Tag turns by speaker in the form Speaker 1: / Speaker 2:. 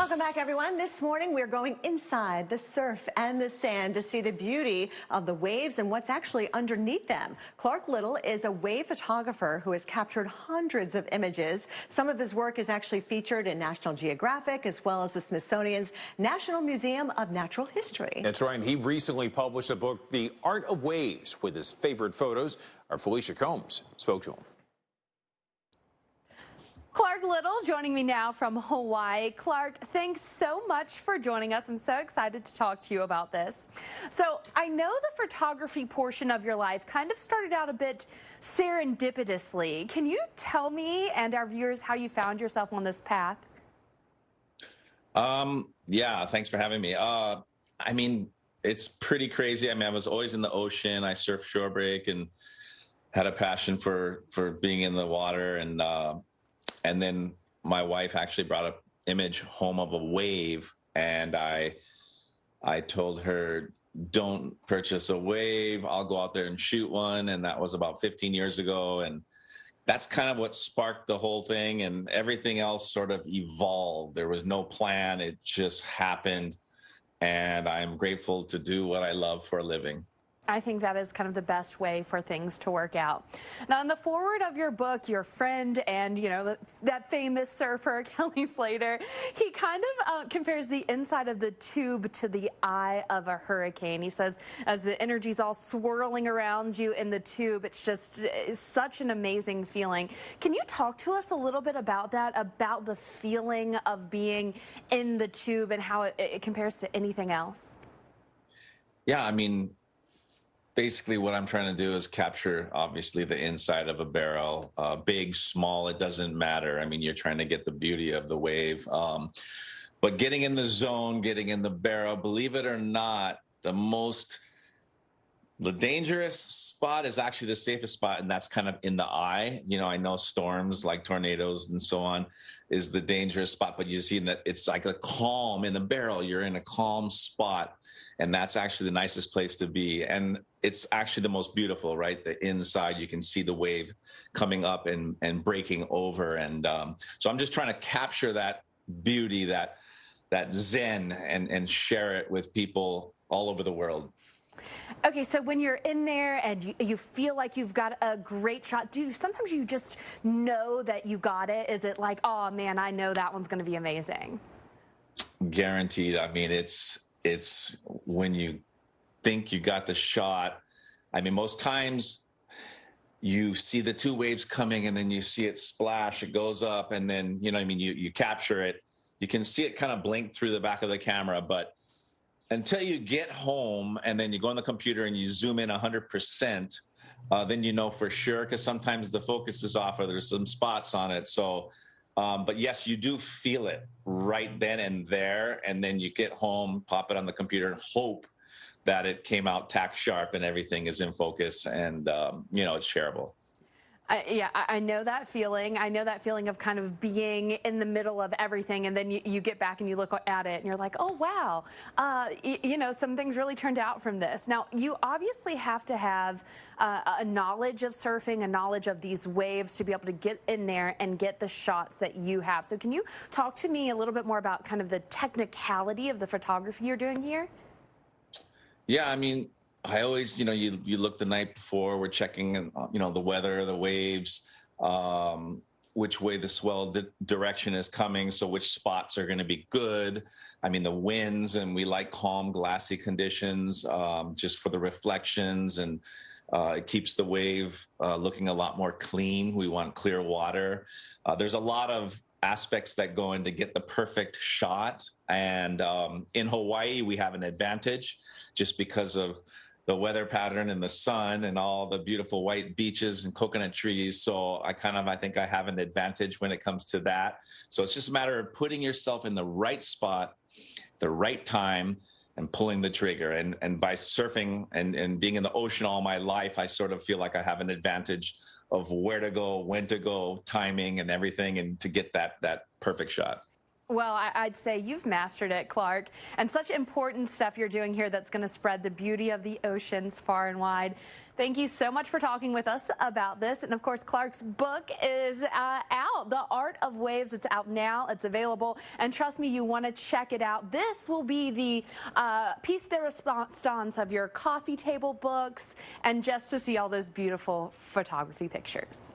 Speaker 1: Welcome back, everyone. This morning, we're going inside the surf and the sand to see the beauty of the waves and what's actually underneath them. Clark Little is a wave photographer who has captured hundreds of images. Some of his work is actually featured in National Geographic as well as the Smithsonian's National Museum of Natural History.
Speaker 2: That's right. He recently published a book, The Art of Waves, with his favorite photos. Our Felicia Combs spoke to him.
Speaker 3: Clark Little joining me now from Hawaii. Clark, thanks so much for joining us. I'm so excited to talk to you about this. So I know the photography portion of your life kind of started out a bit serendipitously. Can you tell me and our viewers how you found yourself on this path?
Speaker 4: Yeah, thanks for having me. I mean, it's pretty crazy. I mean, I was always in the ocean. I surfed shore break and had a passion for being in the water. And then my wife actually brought an image home of a wave, and I told her, don't purchase a wave. I'll go out there and shoot one. And that was about 15 years ago. And that's kind of what sparked the whole thing, and everything else sort of evolved. There was no plan. It just happened. And I'm grateful to do what I love for a living.
Speaker 3: I think that is kind of the best way for things to work out. Now, in the foreword of your book, your friend and, that famous surfer, Kelly Slater, he kind of compares the inside of the tube to the eye of a hurricane. He says, as the energy's all swirling around you in the tube, it's such an amazing feeling. Can you talk to us a little bit about that, about the feeling of being in the tube and how it compares to anything else?
Speaker 4: Yeah, I mean, basically what I'm trying to do is capture, obviously, the inside of a barrel, big, small, it doesn't matter. I mean, you're trying to get the beauty of the wave. But getting in the zone, getting in the barrel, believe it or not, the dangerous spot is actually the safest spot, and that's kind of in the eye. I know storms like tornadoes and so on is the dangerous spot, but you see that it's like a calm in the barrel. You're in a calm spot, and that's actually the nicest place to be. And it's actually the most beautiful, right? The inside, you can see the wave coming up and breaking over. And so I'm just trying to capture that beauty, that zen, and share it with people all over the world.
Speaker 3: Okay, so when you're in there and you feel like you've got a great shot, sometimes you just know that you got it? Is it like, oh man, I know that one's going to be amazing?
Speaker 4: Guaranteed. I mean, it's when you think you got the shot. I mean, most times you see the two waves coming and then you see it splash, it goes up, and then, you capture it. You can see it kind of blink through the back of the camera, but until you get home and then you go on the computer and you zoom in 100%, then you know for sure, because sometimes the focus is off or there's some spots on it. So, but yes, you do feel it right then and there. And then you get home, pop it on the computer, and hope that it came out tack sharp and everything is in focus, and, it's shareable.
Speaker 3: I know that feeling. I know that feeling of kind of being in the middle of everything, and then you get back and you look at it and you're like, oh, wow, some things really turned out from this. Now, you obviously have to have a knowledge of surfing, a knowledge of these waves to be able to get in there and get the shots that you have. So can you talk to me a little bit more about kind of the technicality of the photography you're doing here?
Speaker 4: Yeah, I mean, I always, you look the night before, we're checking, the weather, the waves, which way the swell direction is coming. So which spots are going to be good. I mean, the winds, and we like calm, glassy conditions, just for the reflections, and it keeps the wave looking a lot more clean. We want clear water. There's a lot of aspects that go in to get the perfect shot. And in Hawaii, we have an advantage just because of the weather pattern and the sun and all the beautiful white beaches and coconut trees. So I think I have an advantage when it comes to that. So it's just a matter of putting yourself in the right spot, the right time, and pulling the trigger. And by surfing and being in the ocean all my life, I sort of feel like I have an advantage of where to go, when to go, timing and everything, and to get that perfect shot.
Speaker 3: Well, I'd say you've mastered it, Clark, and such important stuff you're doing here that's going to spread the beauty of the oceans far and wide. Thank you so much for talking with us about this. And of course, Clark's book is out, The Art of Waves. It's out now. It's available. And trust me, you want to check it out. This will be the piece de resistance of your coffee table books and just to see all those beautiful photography pictures.